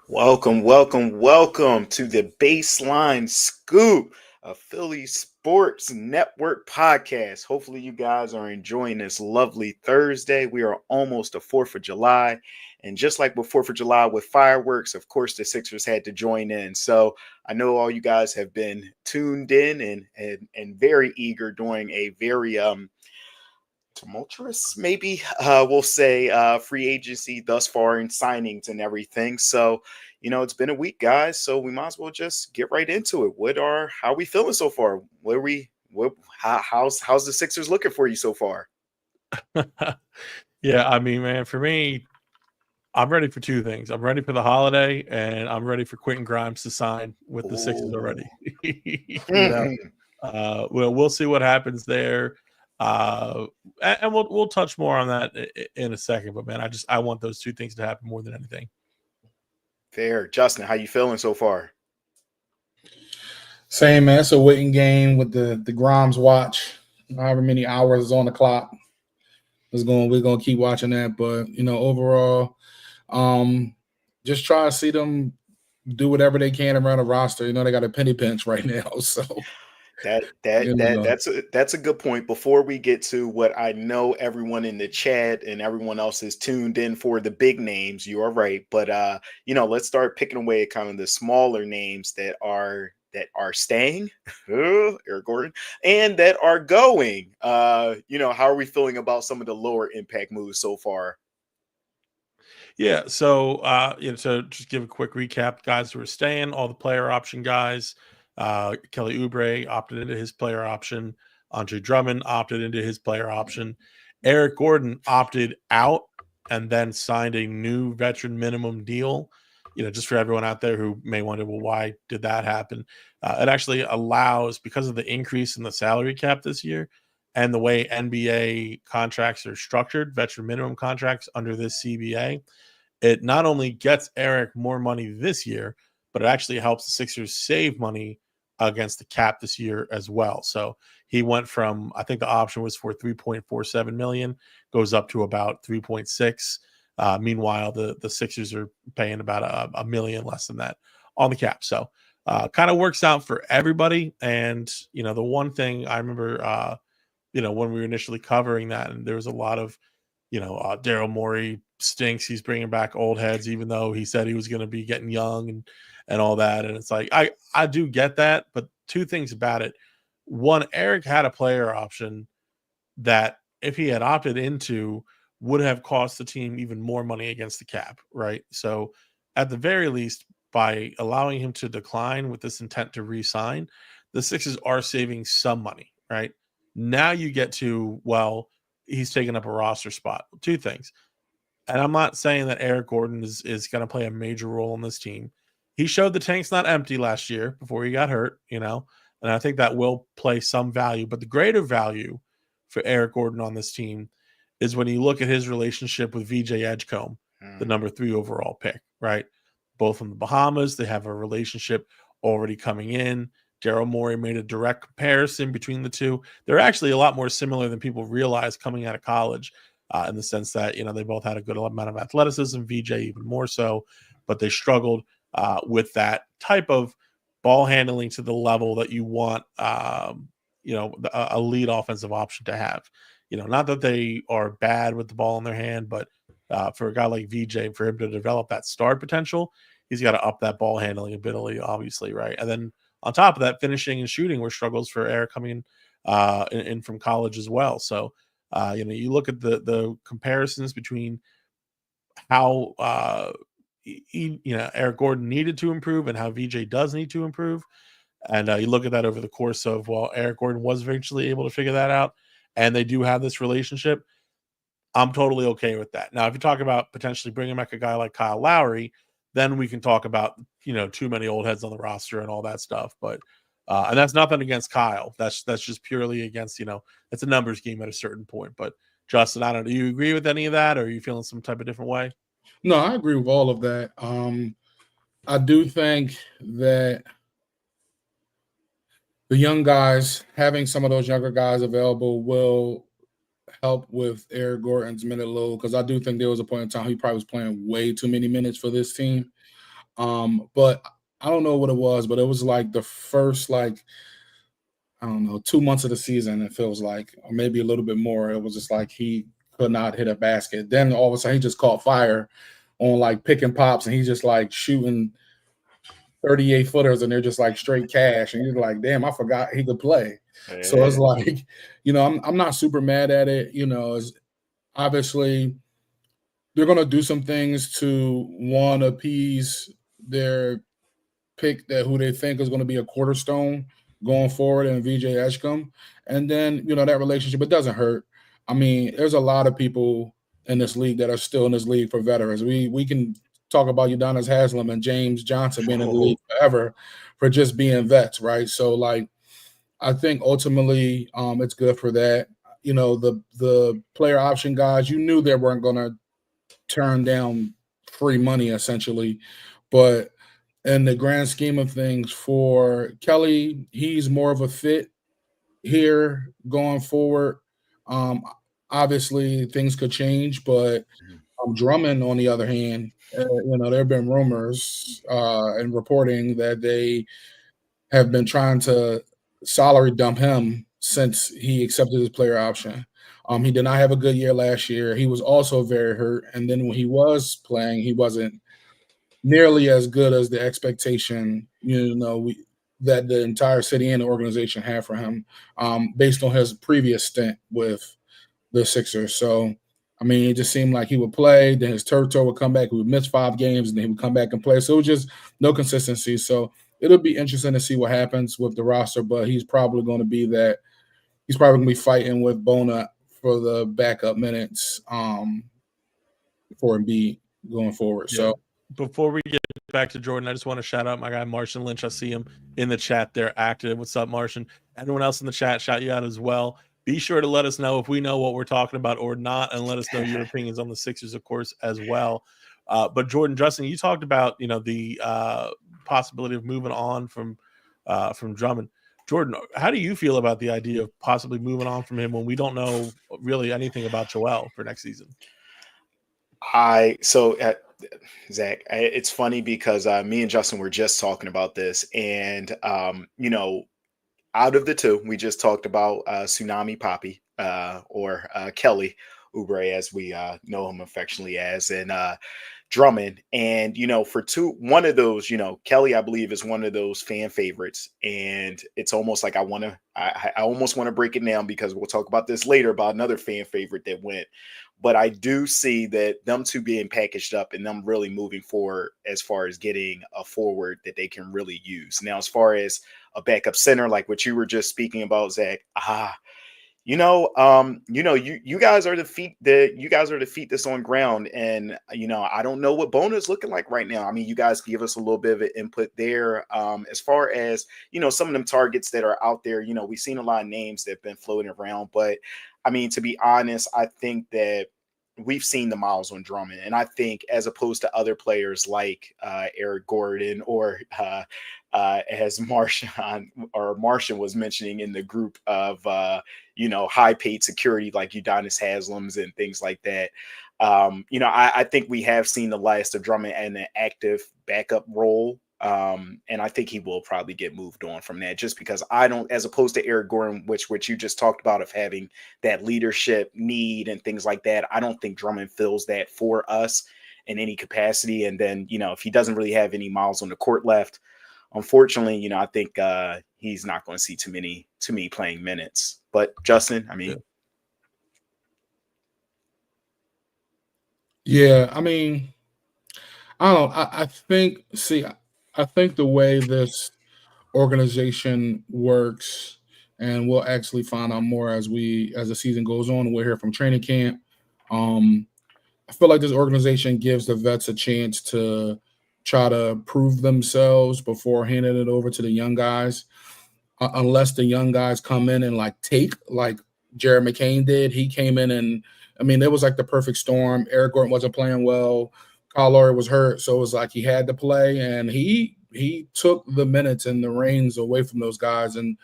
Welcome to the Baseline Scoop, a Philly Sports Network podcast. Hopefully, you guys are enjoying this lovely Thursday. We are almost to 4th of July. And just like with 4th of July with fireworks, of course, the Sixers had to join in. So I know all you guys have been tuned in and very eager during a very tumultuous, maybe we'll say, free agency thus far in signings and everything. So, it's been a week, guys. So we might as well just get right into it. How are we feeling so far? How's the Sixers looking for you so far? Yeah, I mean, man, for me, I'm ready for two things. I'm ready for the holiday, and I'm ready for Quentin Grimes to sign with the Sixers Oh, already. We'll see what happens there, and we'll touch more on that in a second. But man, I want those two things to happen more than anything. fair. Justin, how you feeling so far? Same, man. It's a waiting game with the Grimes watch. However many hours is on the clock. We're gonna keep watching that. But overall, um, just try to see them do whatever they can around the roster. They got a penny pinch right now. So That that you that know. that's a good point. Before we get to what I know everyone in the chat and everyone else is tuned in for the big names, you are right. But let's start picking away at kind of the smaller names that are staying, Eric Gordon, and that are going. How are we feeling about some of the lower impact moves so far? Yeah, so just give a quick recap, guys who are staying, all the player option guys. Kelly Oubre opted into his player option. Andre Drummond opted into his player option. Eric Gordon opted out and then signed a new veteran minimum deal. Just for everyone out there who may wonder, well, why did that happen? It actually allows, because of the increase in the salary cap this year and the way NBA contracts are structured, veteran minimum contracts under this CBA, it not only gets Eric more money this year, but it actually helps the Sixers save money against the cap this year as well. So he went from, I think the option was for 3.47 million, goes up to about 3.6. Meanwhile, the Sixers are paying about a million less than that on the cap. So kind of works out for everybody. And the one thing I remember, when we were initially covering that, and there was a lot of Daryl Morey stinks. He's bringing back old heads, even though he said he was going to be getting young and all that. And it's like I do get that, but two things about it. One, Eric had a player option that, if he had opted into, would have cost the team even more money against the cap, right? So at the very least, by allowing him to decline with this intent to re-sign, the Sixers are saving some money, right? Now you get to, well, he's taking up a roster spot. Two things. And I'm not saying that Eric Gordon is going to play a major role in this team. He showed the tank's not empty last year before he got hurt, and I think that will play some value. But the greater value for Eric Gordon on this team is when you look at his relationship with VJ Edgecombe, the Hmm. number 3 overall pick, right? Both from the Bahamas, they have a relationship already coming in. Daryl Morey made a direct comparison between the two. They're actually a lot more similar than people realize coming out of college, in the sense that they both had a good amount of athleticism. VJ even more so, but they struggled with that type of ball handling to the level that you want, a lead offensive option to have. Not that they are bad with the ball in their hand, but for a guy like VJ, for him to develop that star potential, he's got to up that ball handling ability, obviously, right? And then on top of that, finishing and shooting were struggles for Eric coming in from college as well. So, you look at the comparisons between how Eric Gordon needed to improve and how VJ does need to improve, and you look at that over the course of, well, Eric Gordon was eventually able to figure that out, and they do have this relationship. I'm totally okay with that. Now, if you talk about potentially bringing back a guy like Kyle Lowry, then we can talk about too many old heads on the roster and all that stuff. But and that's nothing against Kyle. That's just purely against it's a numbers game at a certain point. But Justin, I don't know. Do you agree with any of that, or are you feeling some type of different way? No, I agree with all of that. I do think that the young guys, having some of those younger guys available, will help with Eric Gordon's minute load, because I do think there was a point in time he probably was playing way too many minutes for this team. But I don't know what it was, but it was like the first, like, I don't know, 2 months of the season, it feels like, or maybe a little bit more. It was just like he could not hit a basket. Then all of a sudden he just caught fire on like pick and pops, and he's just like shooting 38 footers, and they're just like straight cash. And you're like, damn, I forgot he could play. Yeah. So it's like, I'm not super mad at it. It's obviously they're gonna do some things to one appease their pick that who they think is going to be a cornerstone going forward in VJ Edgecombe. And then, that relationship, it doesn't hurt. I mean, there's a lot of people in this league that are still in this league for veterans. We can talk about Udonis Haslem and James Johnson being in the league forever for just being vets, right? So, like, I think ultimately it's good for that. The player option guys, you knew they weren't going to turn down free money, essentially. But in the grand scheme of things, for Kelly, he's more of a fit here going forward. Obviously, things could change, but Drummond, on the other hand, there have been rumors and reporting that they have been trying to salary dump him since he accepted his player option. He did not have a good year last year. He was also very hurt, and then when he was playing, he wasn't nearly as good as the expectation, that the entire city and the organization had for him, based on his previous stint with the Sixers. So, I mean, it just seemed like he would play, then his turf toe would come back, he would miss 5 games, and then he would come back and play. So it was just no consistency. So it'll be interesting to see what happens with the roster, but he's probably going to be fighting with Bona for the backup minutes for Embiid going forward. Yeah. So before we get back to Jordan, I just want to shout out my guy Martian Lynch. I see him in the chat there active. What's up, Martian? Anyone else in the chat, shout you out as well. Be sure to let us know if we know what we're talking about or not, and let us know your opinions on the Sixers, of course, as well. But Jordan, Justin, you talked about the possibility of moving on from Drummond. Jordan, how do you feel about the idea of possibly moving on from him when we don't know really anything about Joel for next season? Zach, it's funny because me and Justin were just talking about this, and out of the two, we just talked about Tsunami Poppy, or Kelly Oubre, as we know him affectionately as, and Drummond. And for one of those, Kelly, I believe, is one of those fan favorites, and it's almost like I almost want to break it down, because we'll talk about this later about another fan favorite that went. But I do see that them two being packaged up and them really moving forward as far as getting a forward that they can really use. Now, as far as a backup center, like what you were just speaking about, Zach, you guys are the feet that's on ground. And, I don't know what Bona is looking like right now. I mean, you guys give us a little bit of an input there. As far as, some of them targets that are out there, we've seen a lot of names that have been floating around, but I mean, to be honest, I think that we've seen the miles on Drummond. And I think, as opposed to other players like Eric Gordon, or as Martian was mentioning in the group of, high paid security like Udonis Haslem's and things like that. I think we have seen the last of Drummond in an active backup role. And I think he will probably get moved on from that, just because as opposed to Eric Gordon, which you just talked about, of having that leadership need and things like that. I don't think Drummond fills that for us in any capacity. And then, if he doesn't really have any miles on the court left, unfortunately, I think he's not going to see too many playing minutes. But Justin, I mean, yeah, I mean, I don't know. I think the way this organization works, and we'll actually find out more as the season goes on. We'll hear from training camp. I feel like this organization gives the vets a chance to try to prove themselves before handing it over to the young guys. Unless the young guys come in and like Jared McCain did. He came in, and I mean, it was like the perfect storm. Eric Gordon wasn't playing well. Kyle Lowry was hurt, so it was like he had to play, and he took the minutes and the reins away from those guys, and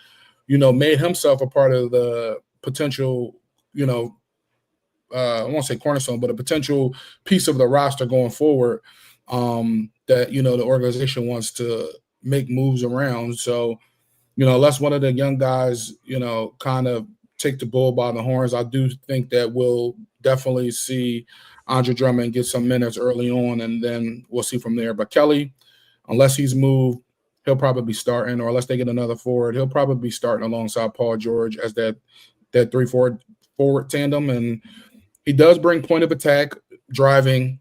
made himself a part of the potential, I won't say cornerstone, but a potential piece of the roster going forward. that, the organization wants to make moves around. So, unless one of the young guys, kind of take the bull by the horns, I do think that we'll definitely see Andre Drummond get some minutes early on, and then we'll see from there. But Kelly, unless he's moved, he'll probably be starting, or unless they get another forward, he'll probably be starting alongside Paul George as that 3-4 forward tandem. And he does bring point of attack, driving.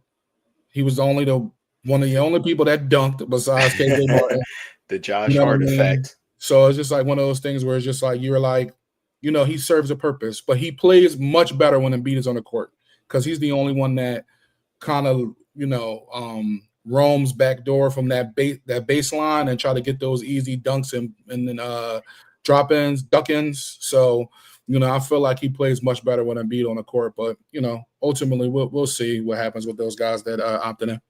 He was one of the only people that dunked besides KJ Martin. The Josh Hart effect. So it's just like one of those things where it's just like you're like, he serves a purpose, but he plays much better when Embiid is on the court because he's the only one that kind of, roams back door from that baseline and try to get those easy dunks and then drop-ins, duck-ins. So, I feel like he plays much better when Embiid on the court, but, ultimately we'll see what happens with those guys that opted in.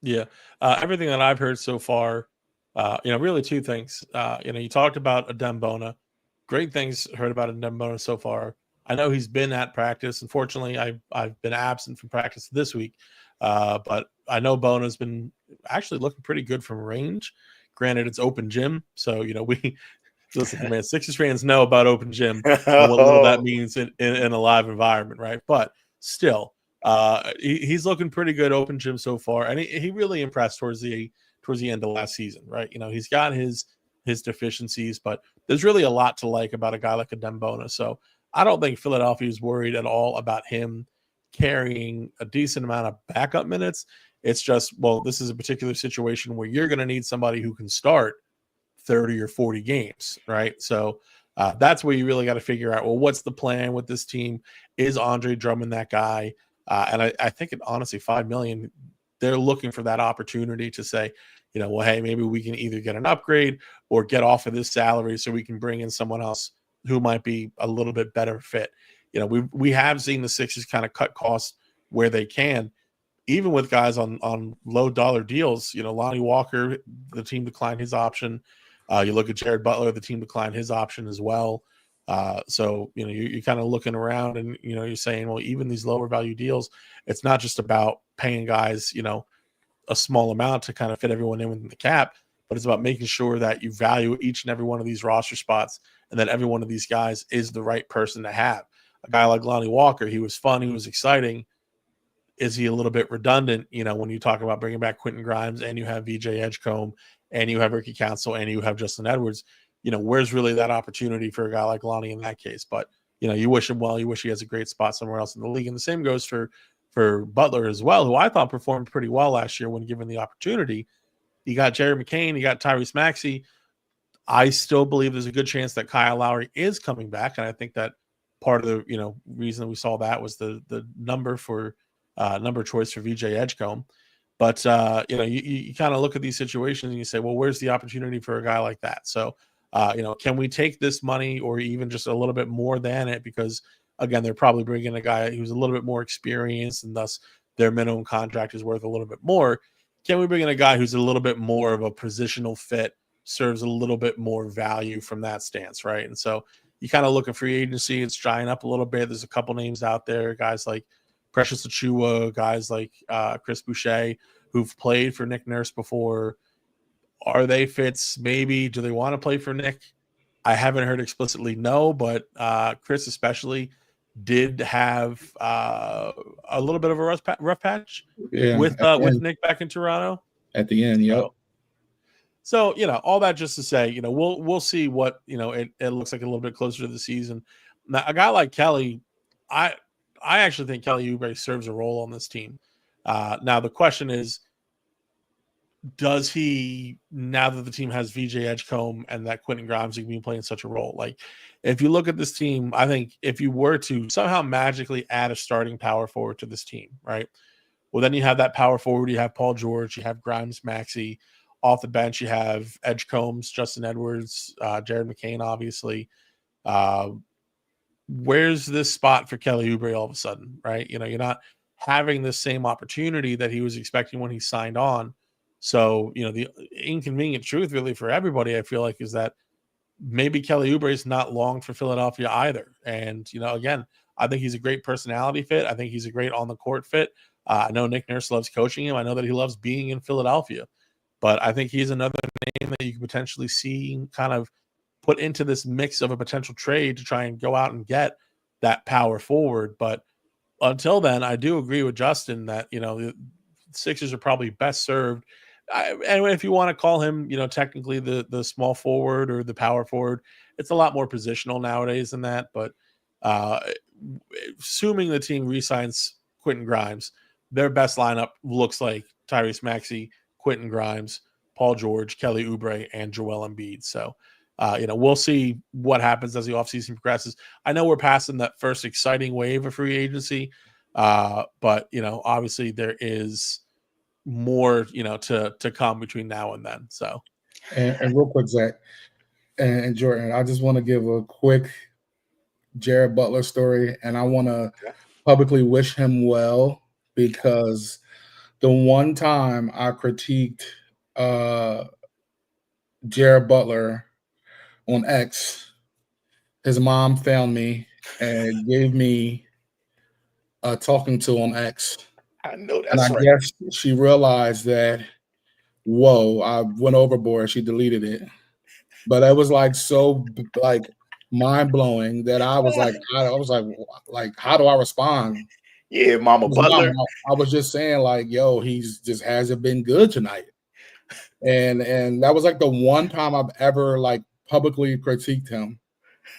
Yeah. Everything that I've heard so far, really two things. You talked about Adem Bona. Great things heard about Adem Bona so far. I know he's been at practice. Unfortunately, I've been absent from practice this week, but I know Bona's been actually looking pretty good from range. Granted, it's open gym, so we listen, man. Sixers fans know about open gym and what little that means in a live environment, right? But still, he's looking pretty good open gym so far, and he really impressed towards the end of last season, right? He's got his deficiencies, but there's really a lot to like about a guy like Adem Bona. So I don't think Philadelphia is worried at all about him carrying a decent amount of backup minutes. It's just, well, this is a particular situation where you're going to need somebody who can start 30 or 40 games, right? So that's where you really got to figure out, well, what's the plan with this team? Is Andre Drummond that guy? And I think honestly, $5 million, they're looking for that opportunity to say, well, hey, maybe we can either get an upgrade or get off of this salary so we can bring in someone else who might be a little bit better fit. We have seen the Sixers kind of cut costs where they can, even with guys on low dollar deals. Lonnie Walker, the team declined his option. You look at Jared Butler, the team declined his option as well. So, you're kind of looking around and, you're saying, well, even these lower value deals, it's not just about paying guys, a small amount to kind of fit everyone in within the cap, but it's about making sure that you value each and every one of these roster spots and that every one of these guys is the right person to have. A guy like Lonnie Walker, he was fun, he was exciting. Is he a little bit redundant, when you talk about bringing back Quentin Grimes and you have VJ Edgecombe and you have Ricky Council and you have Justin Edwards, where's really that opportunity for a guy like Lonnie in that case? But, you wish him well. You wish he has a great spot somewhere else in the league. And the same goes for Butler as well, who I thought performed pretty well last year when given the opportunity. You got Jared McCain, you got Tyrese Maxey. I still believe there's a good chance that Kyle Lowry is coming back. And I think that part of the, reason we saw that was the number choice for VJ Edgecombe. But, you kind of look at these situations and you say, well, where's the opportunity for a guy like that? So, can we take this money or even just a little bit more than it? Because, again, they're probably bringing a guy who's a little bit more experienced and thus their minimum contract is worth a little bit more. Can we bring in a guy who's a little bit more of a positional fit, serves a little bit more value from that stance, right? And so you kind of look at free agency, it's drying up a little bit. There's a couple names out there, guys like Precious Achiuwa, guys like Chris Boucher, who've played for Nick Nurse before. Are they fits? Maybe. Do they want to play for Nick? I haven't heard explicitly no, but Chris especially did have a little bit of a rough patch with Nick back in Toronto. At the end, yep. So all that just to say, we'll see what it looks like a little bit closer to the season. Now, a guy like Kelly, I actually think Kelly Oubre serves a role on this team. Now the question is, does he, now that the team has VJ Edgecombe and that Quentin Grimes, he can be playing such a role? Like, if you look at this team, I think if you were to somehow magically add a starting power forward to this team, right? Well, then you have that power forward. You have Paul George. You have Grimes, Maxey. Off the bench, you have Edgecombes, Justin Edwards, Jared McCain, obviously. Where's this spot for Kelly Oubre all of a sudden, right? You're not having the same opportunity that he was expecting when he signed on. So, the inconvenient truth really for everybody, I feel like, is that maybe Kelly Oubre is not long for Philadelphia either. And, again, I think he's a great personality fit. I think he's a great on the court fit. I know Nick Nurse loves coaching him. I know that he loves being in Philadelphia. But I think he's another name that you could potentially see kind of put into this mix of a potential trade to try and go out and get that power forward. But until then, I do agree with Justin that, the Sixers are probably best served. And if you want to call him, technically the small forward or the power forward, it's a lot more positional nowadays than that. But assuming the team re-signs Quentin Grimes, their best lineup looks like Tyrese Maxey, Quentin Grimes, Paul George, Kelly Oubre, and Joel Embiid. So, we'll see what happens as the offseason progresses. I know we're passing that first exciting wave of free agency, but, obviously there is more, to come between now and then. So, and real quick, Zach and Jordan, I just want to give a quick Jared Butler story, and I want to publicly wish him well, because the one time I critiqued Jared Butler on X, his mom found me and gave me a talking to on X. I know And I that's right. guess she realized that, whoa, I went overboard. She deleted it. But it was like so mind blowing that I was like, how do I respond? Yeah, Mama Butler. I was just saying, like, yo, he's just hasn't been good tonight. And that was like the one time I've ever like publicly critiqued him,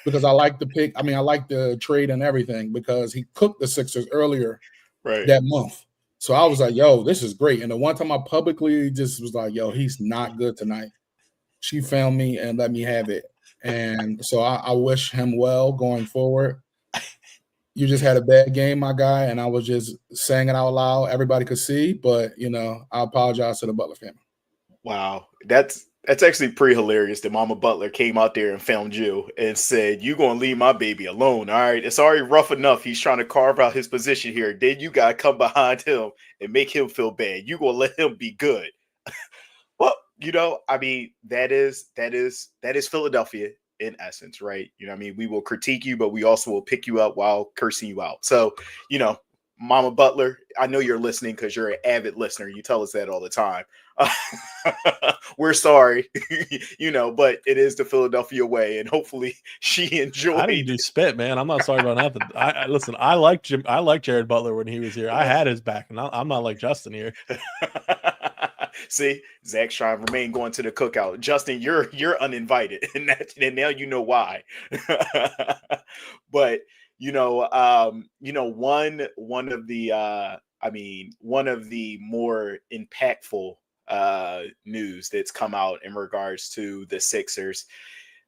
because I like the pick. I mean, I like the trade and everything, because he cooked the Sixers earlier that month. So I was like, yo, this is great. And the one time I publicly just was like, yo, he's not good tonight. She found me and let me have it. And so I wish him well going forward. You just had a bad game, my guy, and I was just saying it out loud. Everybody could see, but I apologize to the Butler family. Wow, that's actually pretty hilarious that Mama Butler came out there and found you and said, "You gonna leave my baby alone? All right, it's already rough enough. He's trying to carve out his position here. Then you gotta come behind him and make him feel bad. You gonna let him be good?" Well, I mean, that is Philadelphia in essence, right? I mean, we will critique you, but we also will pick you up while cursing you out. So, Mama Butler, I know you're listening because you're an avid listener. You tell us that all the time. We're sorry, but it is the Philadelphia way, and hopefully she enjoyed. I didn't do spit, man. I'm not sorry about nothing. I listen. I like Jared Butler when he was here. I had his back, and I'm not like Justin here. See, Zach's trying to remain going to the cookout. Justin, you're uninvited, and now you know why. But one of the more impactful news that's come out in regards to the Sixers,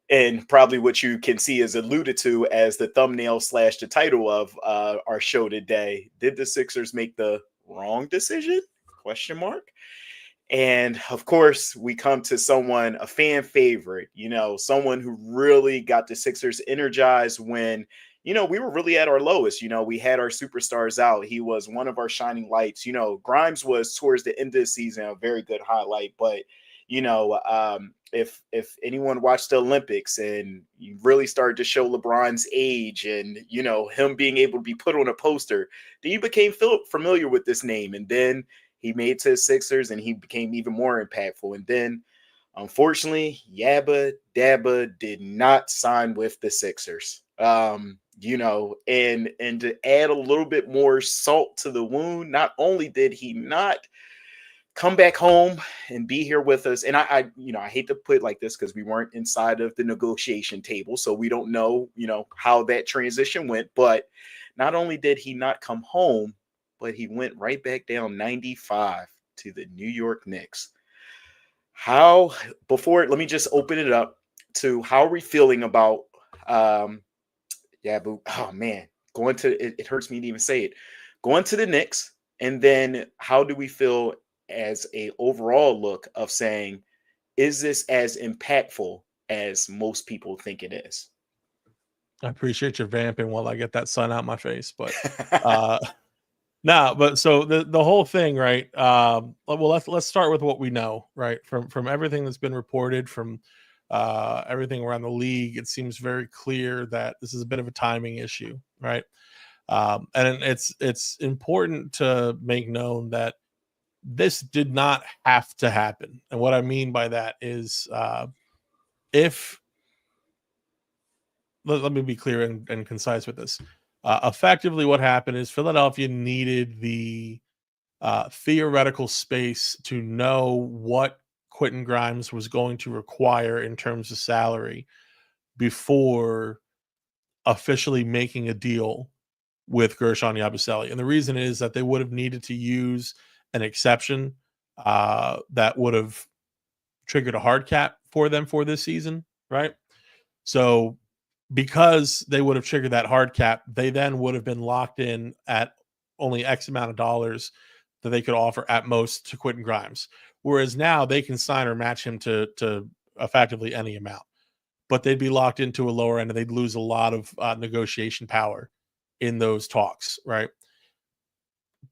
and probably what you can see is alluded to as the thumbnail / the title of our show today. Did the Sixers make the wrong decision? ? And of course, we come to someone, a fan favorite, someone who really got the Sixers energized when, we were really at our lowest. We had our superstars out. He was one of our shining lights. Grimes was towards the end of the season a very good highlight. But, if anyone watched the Olympics and you really started to show LeBron's age and, him being able to be put on a poster, then you became familiar with this name. And then he made to the Sixers and he became even more impactful. And then, unfortunately, Yabba Dabba did not sign with the Sixers. And to add a little bit more salt to the wound, not only did he not come back home and be here with us, and I hate to put it like this because we weren't inside of the negotiation table, so we don't know, how that transition went. But not only did he not come home, but he went right back down 95 to the New York Knicks. Let me just open it up to how are we feeling about Yabu? Oh man, it hurts me to even say it. Going to the Knicks, and then how do we feel as a overall look of saying, is this as impactful as most people think it is? I appreciate your vamping while I get that sun out my face, but but so the whole thing, right? Well, let's start with what we know, right? From everything that's been reported, from everything around the league, it seems very clear that this is a bit of a timing issue, right? And it's important to make known that this did not have to happen. And what I mean by that is if let me be clear and concise with this. Effectively, what happened is Philadelphia needed the theoretical space to know what Quentin Grimes was going to require in terms of salary before officially making a deal with Guerschon Yabusele. And the reason is that they would have needed to use an exception that would have triggered a hard cap for them for this season, right? So because they would have triggered that hard cap, they then would have been locked in at only X amount of dollars that they could offer at most to Quentin Grimes. Whereas now they can sign or match him to effectively any amount, but they'd be locked into a lower end and they'd lose a lot of negotiation power in those talks, right?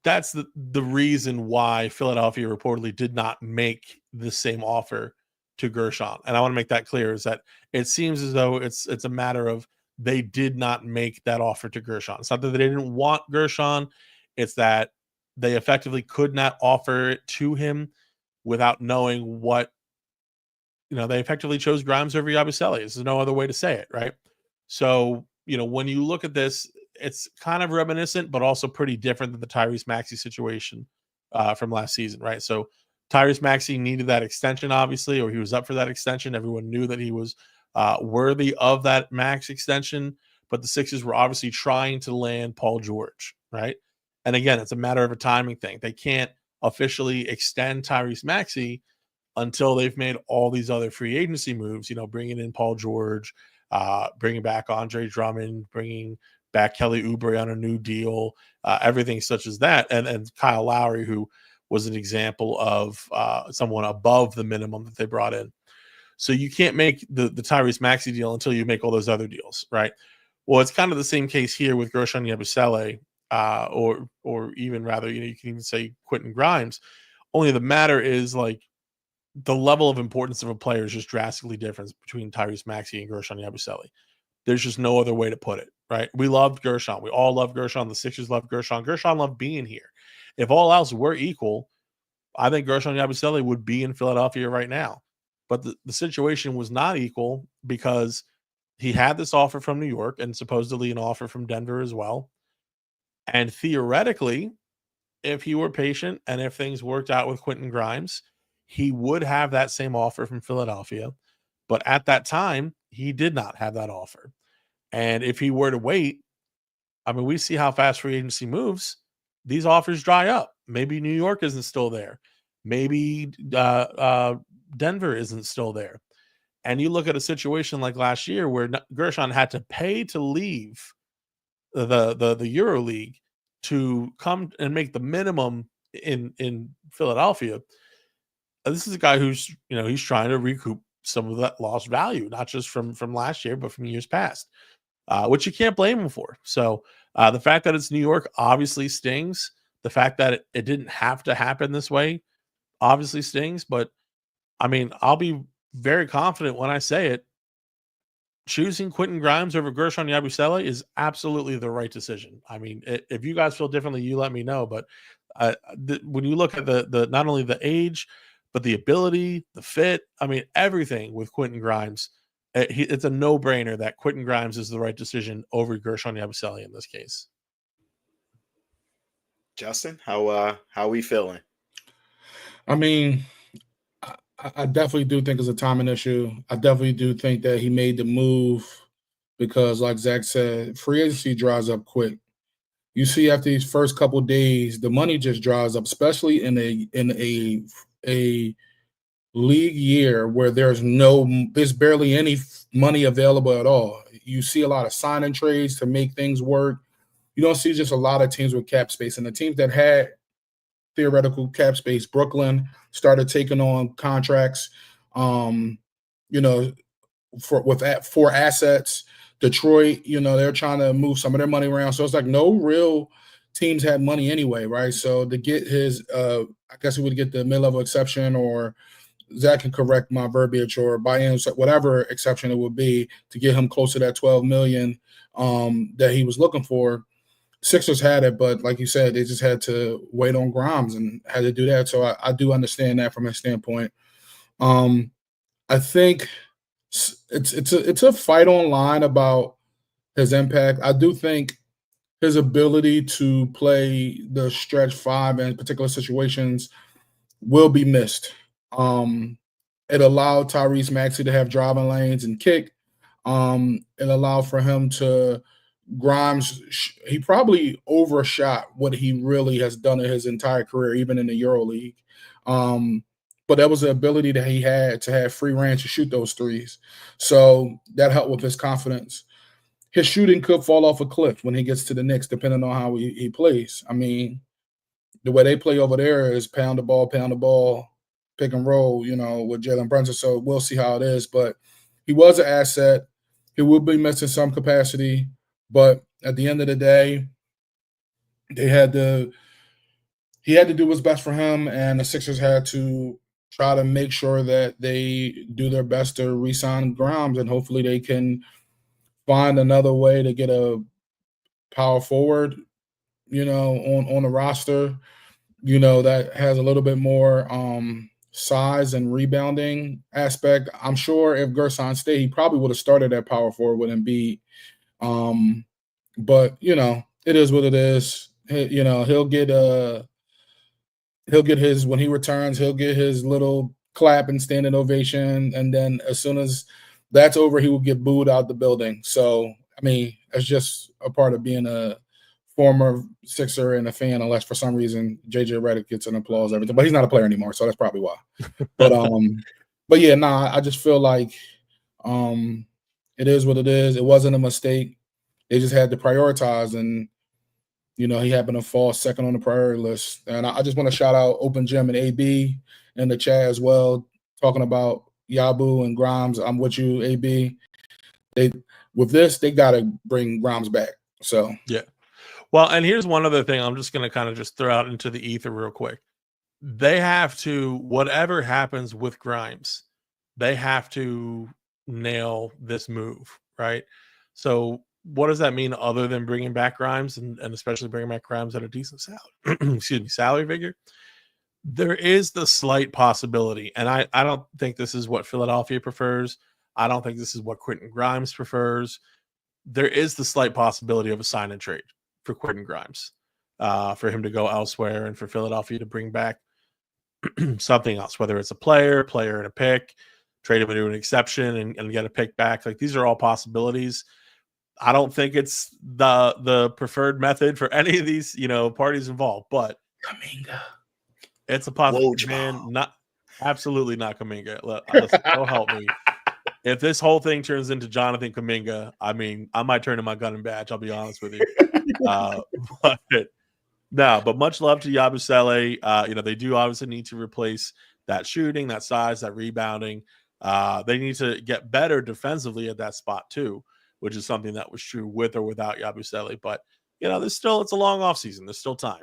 That's the reason why Philadelphia reportedly did not make the same offer to Guerschon. And I want to make that clear, is that it seems as though it's a matter of they did not make that offer to Guerschon. It's not that they didn't want Guerschon, it's that they effectively could not offer it to him without knowing what, they effectively chose Grimes over Yabusele. There's no other way to say it, right? So, when you look at this, it's kind of reminiscent, but also pretty different than the Tyrese Maxey situation from last season, right? So Tyrese Maxey needed that extension, obviously, or he was up for that extension. Everyone knew that he was worthy of that max extension, but the Sixers were obviously trying to land Paul George, right? And again, it's a matter of a timing thing. They can't officially extend Tyrese Maxey until they've made all these other free agency moves, bringing in Paul George, bringing back Andre Drummond, bringing back Kelly Oubre on a new deal, everything such as that. And Kyle Lowry, who was an example of someone above the minimum that they brought in. So you can't make the Tyrese Maxey deal until you make all those other deals, right? Well, it's kind of the same case here with Guerschon Yabusele, or even rather, you can even say Quentin Grimes. Only the matter is, like, the level of importance of a player is just drastically different between Tyrese Maxey and Guerschon Yabusele. There's just no other way to put it, right? We loved Guerschon. We all love Guerschon. The Sixers loved Guerschon. Guerschon loved being here. If all else were equal, I think Guerschon Yabusele would be in Philadelphia right now. But the situation was not equal because he had this offer from New York and supposedly an offer from Denver as well. And theoretically, if he were patient and if things worked out with Quentin Grimes, he would have that same offer from Philadelphia. But at that time, he did not have that offer. And if he were to wait, we see how fast free agency moves. These offers dry up. Maybe New York isn't still there. Maybe Denver isn't still there. And you look at a situation like last year where Guerschon had to pay to leave the Euro League to come and make the minimum in Philadelphia. This is a guy who's, he's trying to recoup some of that lost value, not just from last year, but from years past, which you can't blame him for. So the fact that it's New York obviously stings. The fact that it didn't have to happen this way obviously stings. But I'll be very confident when I say it. Choosing Quentin Grimes over Guerschon Yabusele is absolutely the right decision. If you guys feel differently, you let me know. But when you look at the not only the age, but the ability, the fit, everything with Quentin Grimes, it's a no-brainer that Quentin Grimes is the right decision over Guerschon Yabusele in this case. Justin, how we feeling? I definitely do think it's a timing issue. I definitely do think that he made the move because, like Zach said, free agency dries up quick. You see, after these first couple of days, the money just dries up, especially in a league year where there's barely any money available at all. You see a lot of sign-in trades to make things work. You don't see just a lot of teams with cap space, and the teams that had theoretical cap space, Brooklyn started taking on contracts, for assets. Detroit, they're trying to move some of their money around. So it's like no real teams had money anyway, right? So to get his, I guess he would get the mid-level exception, or Zach can correct my verbiage, or buy-in, whatever exception it would be to get him close to that $12 million that he was looking for. Sixers had it, but like you said, they just had to wait on Grimes and had to do that. So I do understand that from his standpoint. I think it's a fight online about his impact. I do think his ability to play the stretch five in particular situations will be missed. It allowed Tyrese Maxey to have driving lanes and kick. It allowed for him to Grimes. He probably overshot what he really has done in his entire career, even in the EuroLeague. But that was the ability that he had to have free range to shoot those threes. So that helped with his confidence. His shooting could fall off a cliff when he gets to the Knicks, depending on how he plays. I mean, the way they play over there is pound the ball, pick and roll, with Jalen Brunson. So we'll see how it is. But he was an asset. He will be missed in some capacity. But at the end of the day, he had to do what's best for him, and the Sixers had to try to make sure that they do their best to re-sign Grimes, and hopefully they can find another way to get a power forward, on the roster, that has a little bit more size and rebounding aspect. I'm sure if Guerschon stayed, he probably would have started at power forward with Embiid. But it is what it is. He'll get his, when he returns, he'll get his little clap and standing ovation, and then as soon as that's over, he will get booed out the building. So I mean, it's just a part of being a former Sixer and a fan, unless for some reason JJ Redick gets an applause everything, but he's not a player anymore, so that's probably why. But yeah, I just feel like it is what it is. It wasn't a mistake. They just had to prioritize, and he happened to fall second on the priority list. And I just want to shout out Open Gym and AB in the chat as well, talking about Yabu and Grimes. I'm with you, AB. They got to bring Grimes back. So yeah. Well, and here's one other thing I'm just going to kind of just throw out into the ether real quick. They have to, whatever happens with Grimes, they have to nail this move, right? So what does that mean other than bringing back Grimes and especially bringing back Grimes at a decent salary figure? There is the slight possibility, and I don't think this is what Philadelphia prefers. I don't think this is what Quentin Grimes prefers. There is the slight possibility of a sign and trade for Quentin Grimes, for him to go elsewhere and for Philadelphia to bring back something else, whether it's a player and a pick, trade him into an exception and get a pick back. Like, these are all possibilities. I don't think it's the preferred method for any of these, parties involved, but Kuminga. It's a possibility, man. Absolutely not Kuminga. Listen, don't help me. If this whole thing turns into Jonathan Kuminga, I mean, I might turn in my gun and badge. I'll be honest with you. But much love to Yabusele. They do obviously need to replace that shooting, that size, that rebounding. They need to get better defensively at that spot too, which is something that was true with or without Yabusele. But it's a long offseason. There's still time.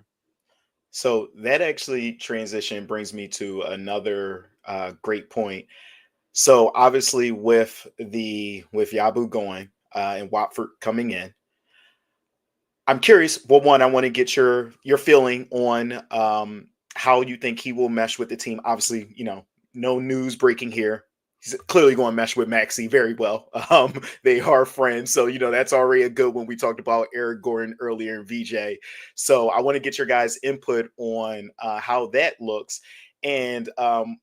So that actually transition brings me to another great point. So obviously with Yabu going and Watford coming in, I'm curious. Well, one, I want to get your feeling on how you think he will mesh with the team. Obviously, no news breaking here. He's clearly going to mesh with Maxey very well. They are friends. So, that's already a good one. We talked about Eric Gordon earlier and VJ. So I want to get your guys' input on how that looks. And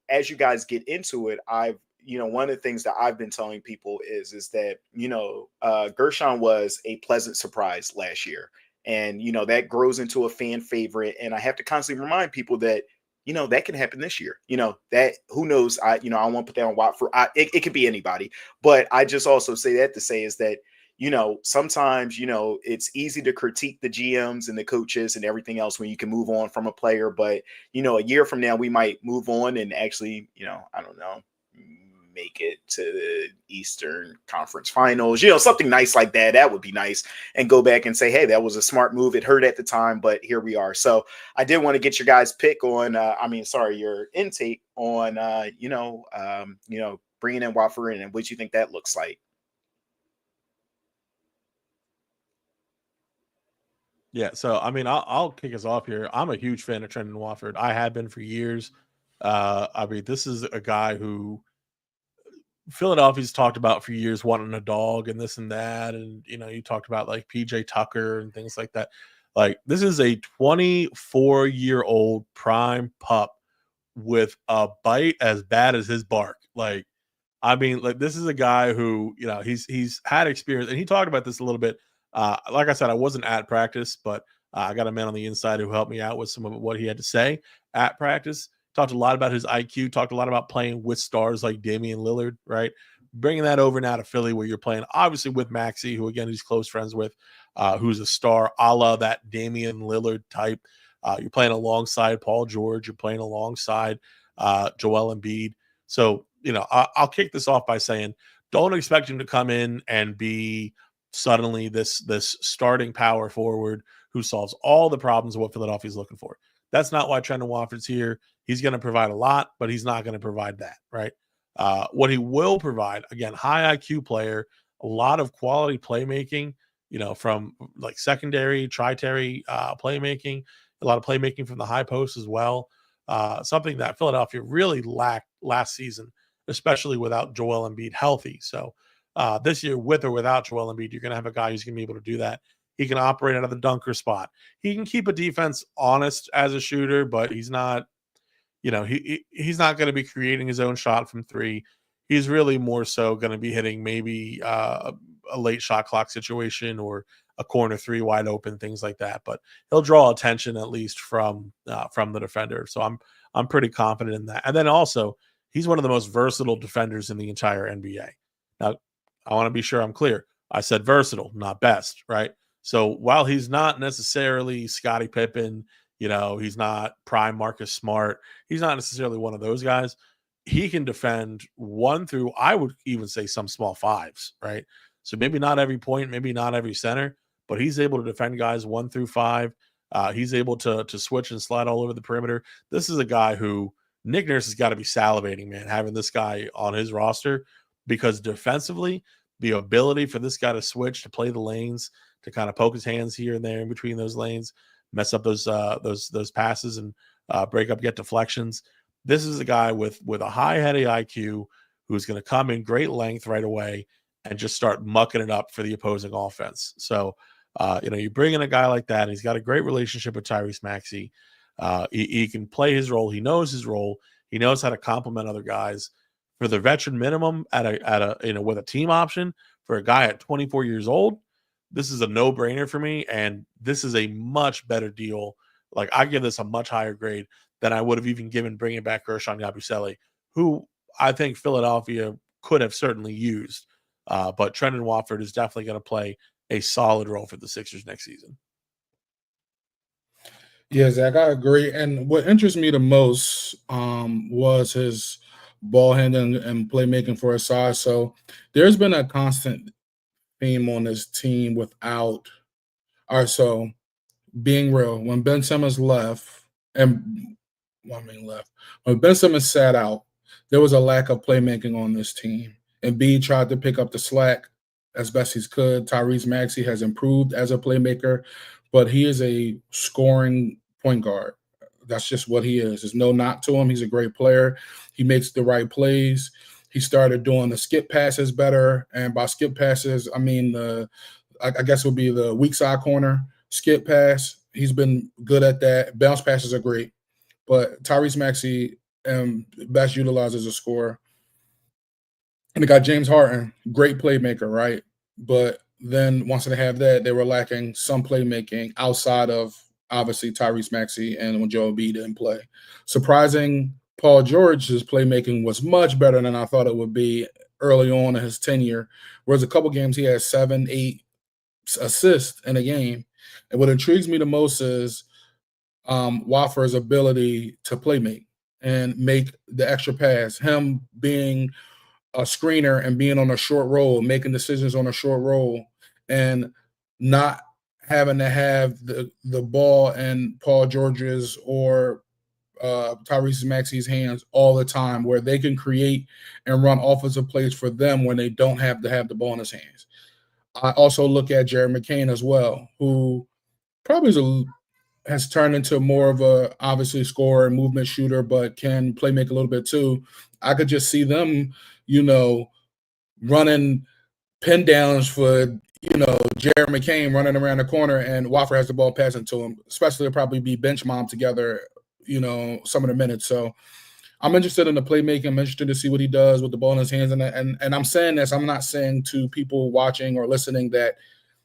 as you guys get into it, one of the things that I've been telling people is that, Guerschon was a pleasant surprise last year. And, that grows into a fan favorite. And I have to constantly remind people that, that can happen this year. That who knows? I don't want to put that on Watford. It could be anybody. But I just also say that to say is that, sometimes, it's easy to critique the GMs and the coaches and everything else when you can move on from a player. But, a year from now, we might move on and actually, I don't know, make it to the Eastern Conference Finals, something nice like that. That would be nice. And go back and say, hey, that was a smart move. It hurt at the time, but here we are. So I did want to get your guys' pick on, your intake on, bringing in Watford and what you think that looks like. Yeah, so I mean, I'll kick us off here. I'm a huge fan of Trendon Watford. I have been for years. I mean, this is a guy who Philadelphia's talked about for years, wanting a dog and this and that, and you talked about like PJ Tucker and things like that. Like this is a 24-year-old prime pup with a bite as bad as his bark. Like, I mean, like this is a guy who he's had experience, and he talked about this a little bit. Like I said, I wasn't at practice, but I got a man on the inside who helped me out with some of what he had to say at practice. Talked a lot about his IQ. Talked a lot about playing with stars like Damian Lillard. Right, bringing that over now to Philly, where you're playing obviously with Maxey, who again he's close friends with, who's a star, a la that Damian Lillard type. You're playing alongside Paul George. You're playing alongside Joel Embiid. So, I'll kick this off by saying, don't expect him to come in and be suddenly this starting power forward who solves all the problems of what Philadelphia's looking for. That's not why Trendon Watford's here. He's going to provide a lot, but he's not going to provide that, right? What he will provide, again, high IQ player, a lot of quality playmaking, from like secondary, tri-terry playmaking, a lot of playmaking from the high post as well. Something that Philadelphia really lacked last season, especially without Joel Embiid healthy. So this year, with or without Joel Embiid, you're going to have a guy who's going to be able to do that. He can operate out of the dunker spot. He can keep a defense honest as a shooter, but he's not, he's not going to be creating his own shot from three. He's really more so going to be hitting maybe a late shot clock situation or a corner three wide open, things like that. But he'll draw attention at least from the defender. So I'm pretty confident in that. And then also, he's one of the most versatile defenders in the entire NBA. Now, I want to be sure I'm clear. I said versatile, not best, right? So while he's not necessarily Scottie Pippen, he's not prime Marcus Smart, he's not necessarily one of those guys. He can defend one through, I would even say, some small fives, right? So maybe not every point, maybe not every center, but he's able to defend guys 1 through 5. He's able to switch and slide all over the perimeter. This is a guy who Nick Nurse has got to be salivating, man, having this guy on his roster, because defensively, the ability for this guy to switch, to play the lanes, to kind of poke his hands here and there in between those lanes, mess up those passes and break up, get deflections. This is a guy with a high heady IQ who's going to come in great length right away and just start mucking it up for the opposing offense. So, you bring in a guy like that, and he's got a great relationship with Tyrese Maxey. He can play his role. He knows his role. He knows how to complement other guys. For the veteran minimum at a with a team option for a guy at 24 years old, this is a no-brainer for me, and this is a much better deal. Like, I give this a much higher grade than I would have even given bringing back Guerschon Yabusele, who I think Philadelphia could have certainly used. But Trendon Watford is definitely going to play a solid role for the Sixers next season. Yeah, Zach, I agree. And what interests me the most was his ball handling and playmaking for his size. So there's been a constant theme on this team without. All right, so being real, when Ben Simmons left, when Ben Simmons sat out, there was a lack of playmaking on this team. And B tried to pick up the slack as best he could. Tyrese Maxey has improved as a playmaker, but he is a scoring point guard. That's just what he is. There's no knock to him. He's a great player. He makes the right plays. He started doing the skip passes better. And by skip passes, I mean I guess it would be the weak side corner skip pass. He's been good at that. Bounce passes are great. But Tyrese Maxey best utilized as a scorer. And they got James Harden, great playmaker, right? But then once they have that, they were lacking some playmaking outside of obviously Tyrese Maxey and when Joel Embiid didn't play. Surprising, Paul George's playmaking was much better than I thought it would be early on in his tenure. Whereas a couple games he had 7, 8 assists in a game. And what intrigues me the most is Watford's ability to playmate and make the extra pass. Him being a screener and being on a short roll, making decisions on a short roll, and not having to have the ball in Paul George's or Tyrese Maxey's hands all the time, where they can create and run offensive plays for them when they don't have to have the ball in his hands. I also look at Jared McCain as well, who probably has turned into more of a obviously scorer and movement shooter, but can play make a little bit too. I could just see them, running pin downs for Jared McCain running around the corner and Wofford has the ball passing to him. Especially they'll probably be bench mom together, some of the minutes. So I'm interested in the playmaking. I'm interested to see what he does with the ball in his hands. And I'm saying this, I'm not saying to people watching or listening that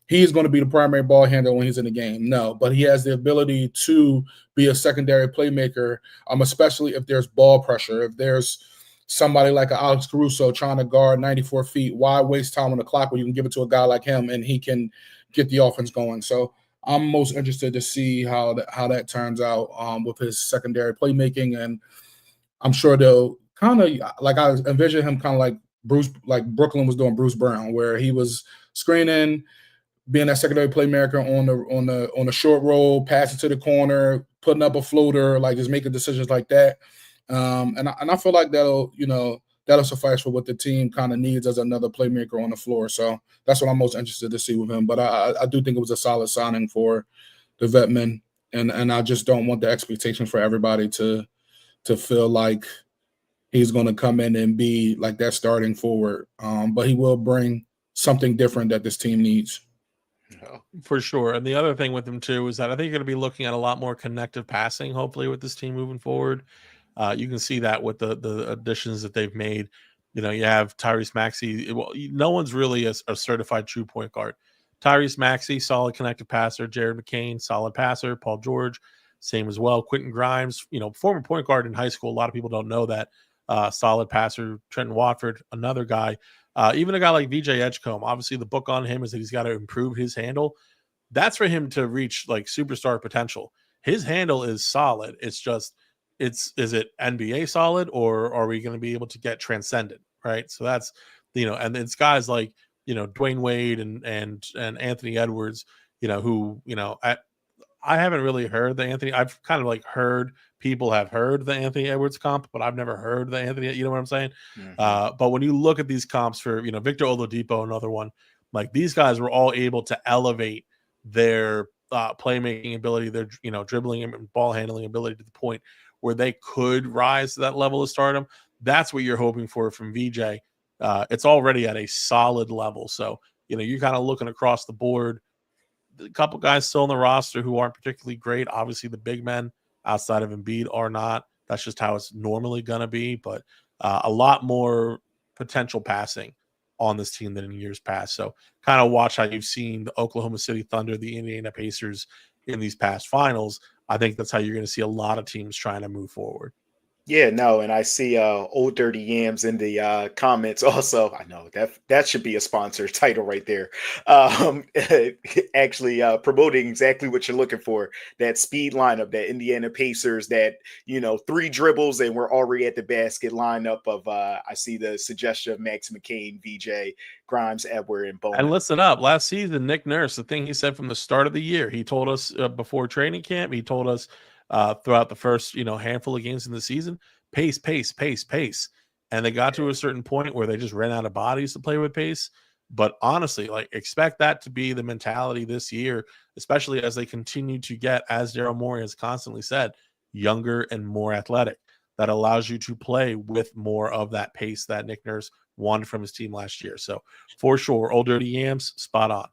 he's going to be the primary ball handler when he's in the game. No, but he has the ability to be a secondary playmaker, especially if there's ball pressure. If there's somebody like Alex Caruso trying to guard 94 feet, why waste time on the clock when you can give it to a guy like him and he can get the offense going? So I'm most interested to see how that turns out with his secondary playmaking. And I'm sure they'll kind of, like I envision him kind of like Brooklyn was doing Bruce Brown, where he was screening, being that secondary playmaker on the short roll, passing to the corner, putting up a floater, like just making decisions like that. And I feel like that'll suffice for what the team kind of needs as another playmaker on the floor. So that's what I'm most interested to see with him. But I do think it was a solid signing for the Vetman, and I just don't want the expectations for everybody to feel like he's going to come in and be like that starting forward. But he will bring something different that this team needs. For sure. And the other thing with him too is that I think you're going to be looking at a lot more connective passing, hopefully, with this team moving forward. You can see that with the additions that they've made. You have Tyrese Maxey. Well, no one's really a certified true point guard. Tyrese Maxey, solid connective passer. Jared McCain, solid passer. Paul George, same as well. Quentin Grimes, former point guard in high school. A lot of people don't know that. Solid passer. Trenton Watford, another guy. Even a guy like VJ Edgecombe, obviously the book on him is that he's got to improve his handle. That's for him to reach like superstar potential. His handle is solid. It's just, is it NBA solid, or are we going to be able to get transcendent? Right. So that's, and it's guys like, Dwayne Wade and Anthony Edwards, who, I haven't really heard the Anthony. I've kind of like heard people have heard the Anthony Edwards comp, but I've never heard the Anthony. You know what I'm saying? Mm-hmm. But when you look at these comps for, Victor Oladipo, another one, like these guys were all able to elevate their playmaking ability, their, dribbling and ball handling ability to the point where they could rise to that level of stardom. That's what you're hoping for from VJ. It's already at a solid level. So, you're kind of looking across the board. A couple guys still on the roster who aren't particularly great. Obviously, the big men outside of Embiid are not. That's just how it's normally going to be. But a lot more potential passing on this team than in years past. So kind of watch how you've seen the Oklahoma City Thunder, the Indiana Pacers in these past finals. I think that's how you're going to see a lot of teams trying to move forward. Yeah, no, and I see Old Dirty Yams in the comments also. I know that should be a sponsor title right there. Actually promoting exactly what you're looking for. That speed lineup, that Indiana Pacers, that, 3 dribbles and we're already at the basket lineup of I see the suggestion of Max McCain, VJ, Grimes, Edward, and Bowman. And listen up, last season, Nick Nurse, the thing he said from the start of the year, he told us before training camp, he told us throughout the first, handful of games in the season, pace. And they got to a certain point where they just ran out of bodies to play with pace. But honestly, like, expect that to be the mentality this year, especially as they continue to get, as Daryl Morey has constantly said, younger and more athletic. That allows you to play with more of that pace that Nick Nurse wanted from his team last year. So for sure, Old Dirty Yams, spot on.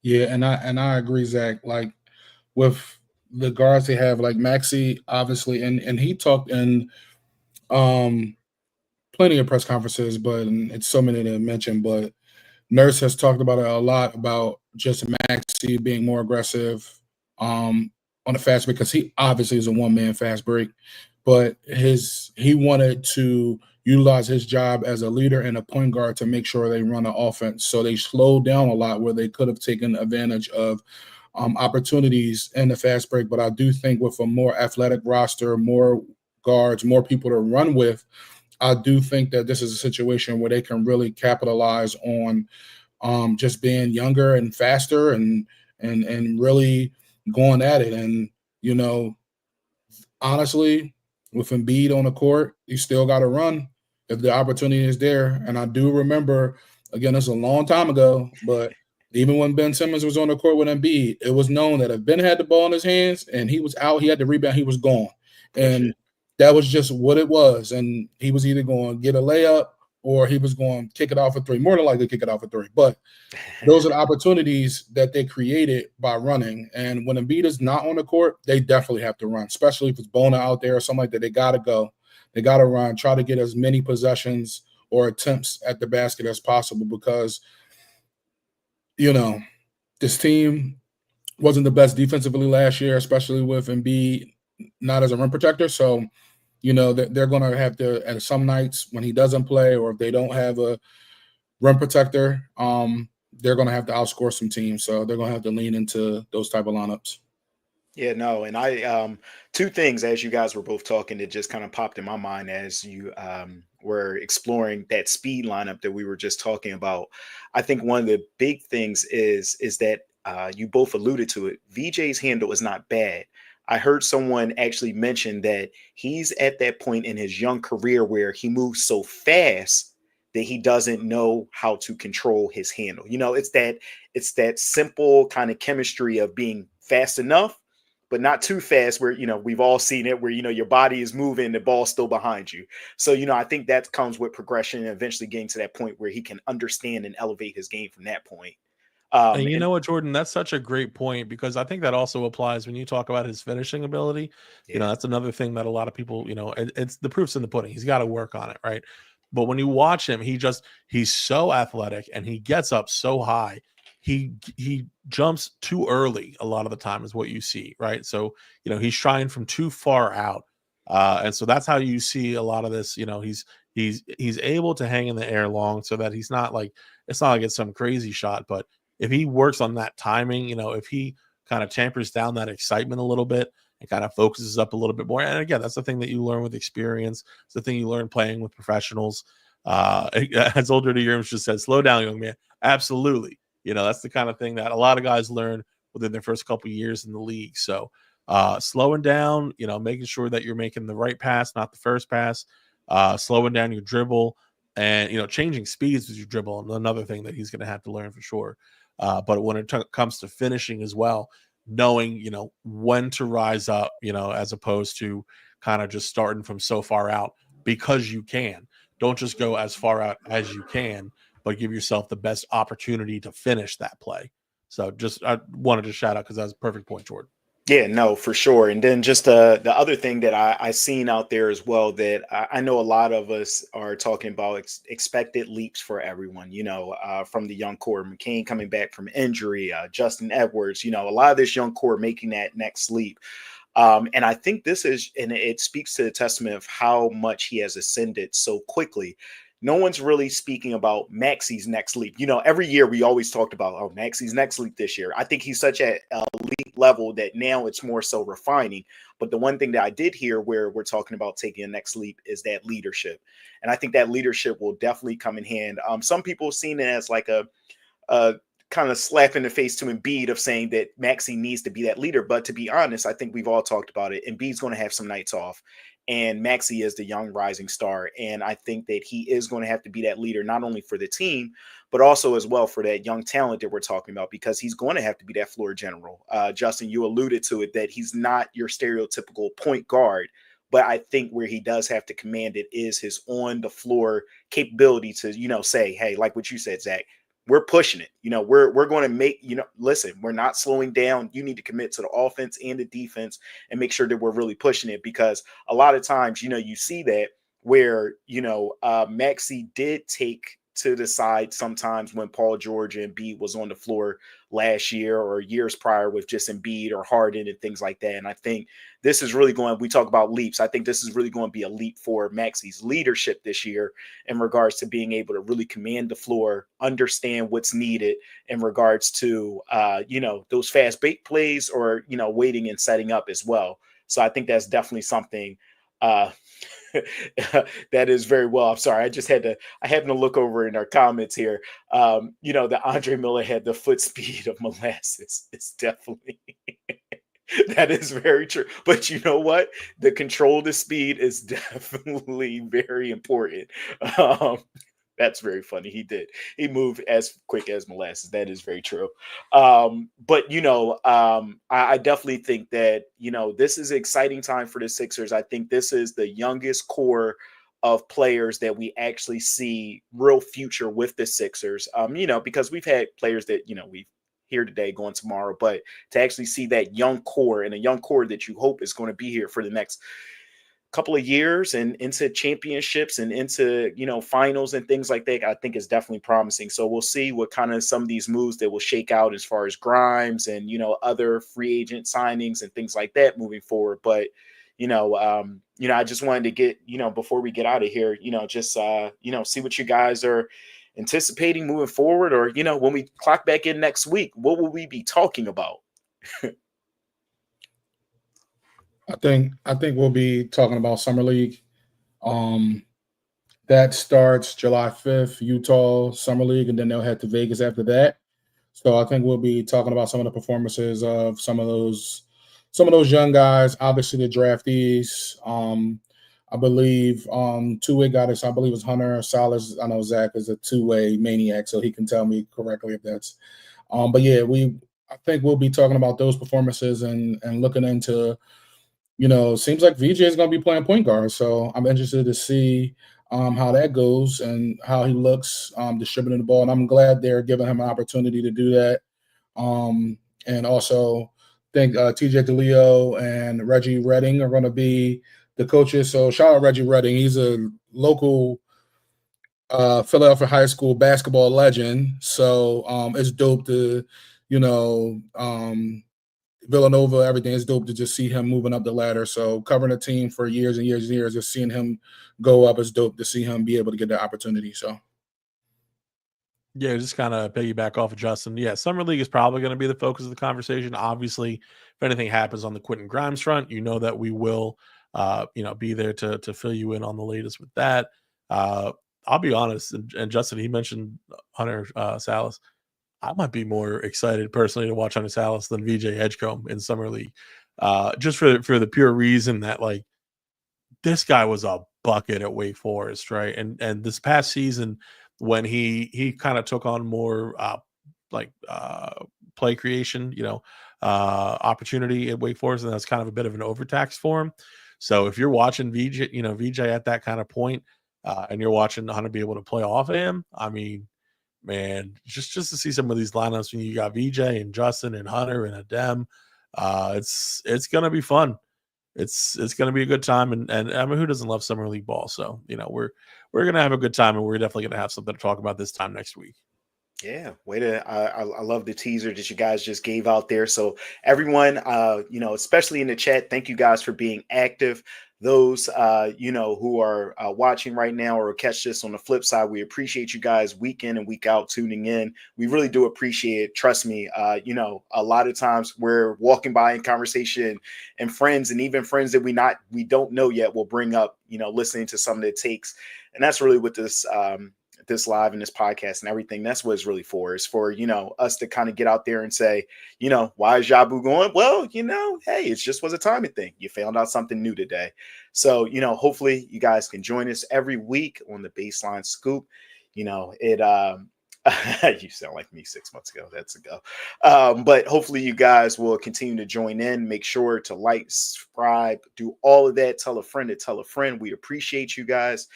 Yeah, and I agree, Zach. Like with the guards they have, like Maxey, obviously, and he talked in plenty of press conferences, but it's so many to mention. But Nurse has talked about it a lot, about just Maxey being more aggressive on the fast break, because he obviously is a one-man fast break, but he wanted to utilize his job as a leader and a point guard to make sure they run an offense. So they slowed down a lot where they could have taken advantage of opportunities in the fast break. But I do think with a more athletic roster, more guards, more people to run with, I do think that this is a situation where they can really capitalize on just being younger and faster and really going at it. And, honestly, with Embiid on the court, you still got to run if the opportunity is there. And I do remember, again, it's a long time ago, but Even when Ben Simmons was on the court with Embiid, it was known that if Ben had the ball in his hands and he was out, he had the rebound, he was gone. And that was just what it was. And he was either going to get a layup or he was going to kick it off a three. More than likely kick it off a three. But those are the opportunities that they created by running. And when Embiid is not on the court, they definitely have to run, especially if it's Bona out there or something like that. They got to go. They got to run, try to get as many possessions or attempts at the basket as possible because, you know, this team wasn't the best defensively last year, especially with Embiid not as a rim protector. So, you know, they're going to have to, at some nights when he doesn't play or if they don't have a rim protector, they're going to have to outscore some teams. So they're going to have to lean into those type of lineups. Yeah, no, and I two things as you guys were both talking that just kind of popped in my mind as you were exploring that speed lineup that we were just talking about. I think one of the big things is that you both alluded to it. VJ's handle is not bad. I heard someone actually mention that he's at that point in his young career where he moves so fast that he doesn't know how to control his handle. You know, it's that simple kind of chemistry of being fast enough but not too fast where, you know, we've all seen it where, you know, your body is moving, the ball's still behind you. So, you know, I think that comes with progression and eventually getting to that point where he can understand and elevate his game from that point. And you know what, Jordan, that's such a great point because I think that also applies when you talk about his finishing ability. Yeah. You know, that's another thing that a lot of people, you know, it's the proof's in the pudding. He's got to work on it, right? But when you watch him, he's so athletic and he gets up so high. He jumps too early a lot of the time is what you see, right? So, you know, he's trying from too far out. And so that's how you see a lot of this, you know, he's able to hang in the air long so that he's not like, it's not like it's some crazy shot, but if he works on that timing, you know, if he kind of tampers down that excitement a little bit and kind of focuses up a little bit more. And again, that's the thing that you learn with experience. It's the thing you learn playing with professionals. As older to Yerms just said, slow down, young man. Absolutely. You know, that's the kind of thing that a lot of guys learn within their first couple of years in the league. So slowing down, you know, making sure that you're making the right pass, not the first pass, slowing down your dribble and, you know, changing speeds with your dribble. And another thing that he's going to have to learn for sure. But when it comes to finishing as well, knowing, you know, when to rise up, you know, as opposed to kind of just starting from so far out because you can. Don't just go as far out as you can, but give yourself the best opportunity to finish that play. So just I wanted to shout out because that was a perfect point, Jordan. Yeah, no, for sure. And then just the other thing that I seen out there as well that I know a lot of us are talking about expected leaps for everyone, you know, from the young core, McCain coming back from injury, Justin Edwards, you know, a lot of this young core making that next leap. And I think this is, and it speaks to the testament of how much he has ascended so quickly. No one's really speaking about Maxi's next leap. You know, every year we always talked about, oh, Maxi's next leap this year. I think he's such an elite level that now it's more so refining. But the one thing that I did hear where we're talking about taking a next leap is that leadership. And I think that leadership will definitely come in hand. Some people have seen it as like a kind of slap in the face to Embiid of saying that Maxey needs to be that leader. But to be honest, I think we've all talked about it. Embiid's going to have some nights off. And Maxey is the young rising star. And I think that he is going to have to be that leader, not only for the team, but also as well for that young talent that we're talking about, because he's going to have to be that floor general. Justin, you alluded to it, that he's not your stereotypical point guard. But I think where he does have to command it is his on the floor capability to, you know, say, hey, like what you said, Zach, we're pushing it. You know, we're going to make, you know, listen, we're not slowing down. You need to commit to the offense and the defense and make sure that we're really pushing it, because a lot of times, you know, you see that where, you know, Maxey did take to the side sometimes when Paul George and Embiid was on the floor last year or years prior with just Embiid or Harden and things like that. And I think this is really going, we talk about leaps. I think this is really going to be a leap for Maxey's leadership this year in regards to being able to really command the floor, understand what's needed in regards to, you know, those fast break plays or, you know, waiting and setting up as well. So I think that's definitely something that is very well. I'm sorry. I happened to look over in our comments here. You know, that Andre Miller had the foot speed of molasses. It's definitely that is very true. But you know what? The control of the speed is definitely very important. That's very funny. He did. He moved as quick as molasses. That is very true. But I definitely think that this is an exciting time for the Sixers. I think this is the youngest core of players that we actually see real future with the Sixers. Because we've had players that we've here today, going tomorrow, but to actually see that young core and a young core that you hope is going to be here for the next couple of years and into championships and into finals and things like that, I think is definitely promising. So we'll see what kind of some of these moves that will shake out as far as Grimes and other free agent signings and things like that moving forward. But I just wanted to get before we get out of here, just see what you guys are anticipating moving forward, or when we clock back in next week, what will we be talking about? I think we'll be talking about Summer League. That starts July 5th, Utah Summer League, and then they'll head to Vegas after that. So I think we'll be talking about some of the performances of some of those young guys. Obviously, the draftees. I believe two-way guys. I believe it's Hunter Salas. I know Zach is a two-way maniac, so he can tell me correctly if that's. But yeah, I think we'll be talking about those performances and looking into. Seems like VJ is going to be playing point guard, so I'm interested to see how that goes and how he looks distributing the ball. And I'm glad they're giving him an opportunity to do that. And also, think TJ DeLeo and Reggie Redding are going to be the coaches. So shout out Reggie Redding. He's a local Philadelphia high school basketball legend. So it's dope to, Villanova, everything is dope to just see him moving up the ladder. So covering a team for years and years and years, just seeing him go up is dope to see him be able to get that opportunity. So yeah, just kind of piggyback off of Justin. Yeah, Summer League is probably going to be the focus of the conversation. Obviously, if anything happens on the Quentin Grimes front, that we will be there to fill you in on the latest with that. I'll be honest, and Justin, he mentioned Hunter Salas. I might be more excited personally to watch Hunter Salas than VJ Edgecombe in Summer League, just for the pure reason that this guy was a bucket at Wake Forest, right? And this past season, when he kind of took on more play creation, opportunity at Wake Forest, and that's kind of a bit of an overtax for him. So if you're watching VJ at that kind of point, and you're watching Hunter be able to play off of him, I mean, man, just to see some of these lineups when you got VJ and Justin and Hunter and Adem, it's gonna be fun. It's gonna be a good time, and I mean, who doesn't love summer league ball? So we're gonna have a good time, and we're definitely gonna have something to talk about this time next week. Yeah, I love the teaser that you guys just gave out there. So everyone, especially in the chat, thank you guys for being active. Those, who are watching right now or catch this on the flip side, we appreciate you guys week in and week out tuning in. We really do appreciate it. Trust me, a lot of times we're walking by in conversation and friends and even friends that we don't know yet will bring up, listening to some of the takes. And that's really what this live and this podcast and everything, that's what it's really for, is for us to kind of get out there and say, why is Yabu going? Well, hey, it just was a timing thing. You found out something new today. So hopefully you guys can join us every week on the Baseline Scoop. You sound like me 6 months ago. That's a go. But hopefully you guys will continue to join in. Make sure to like, subscribe, do all of that. Tell a friend to tell a friend. We appreciate you guys.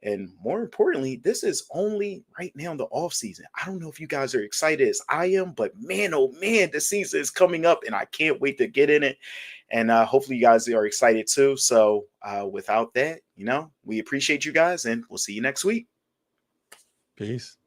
And more importantly, this is only right now in the off season. I don't know if you guys are excited as I am, but man, oh man, the season is coming up and I can't wait to get in it. And hopefully you guys are excited too. So without that, we appreciate you guys and we'll see you next week. Peace.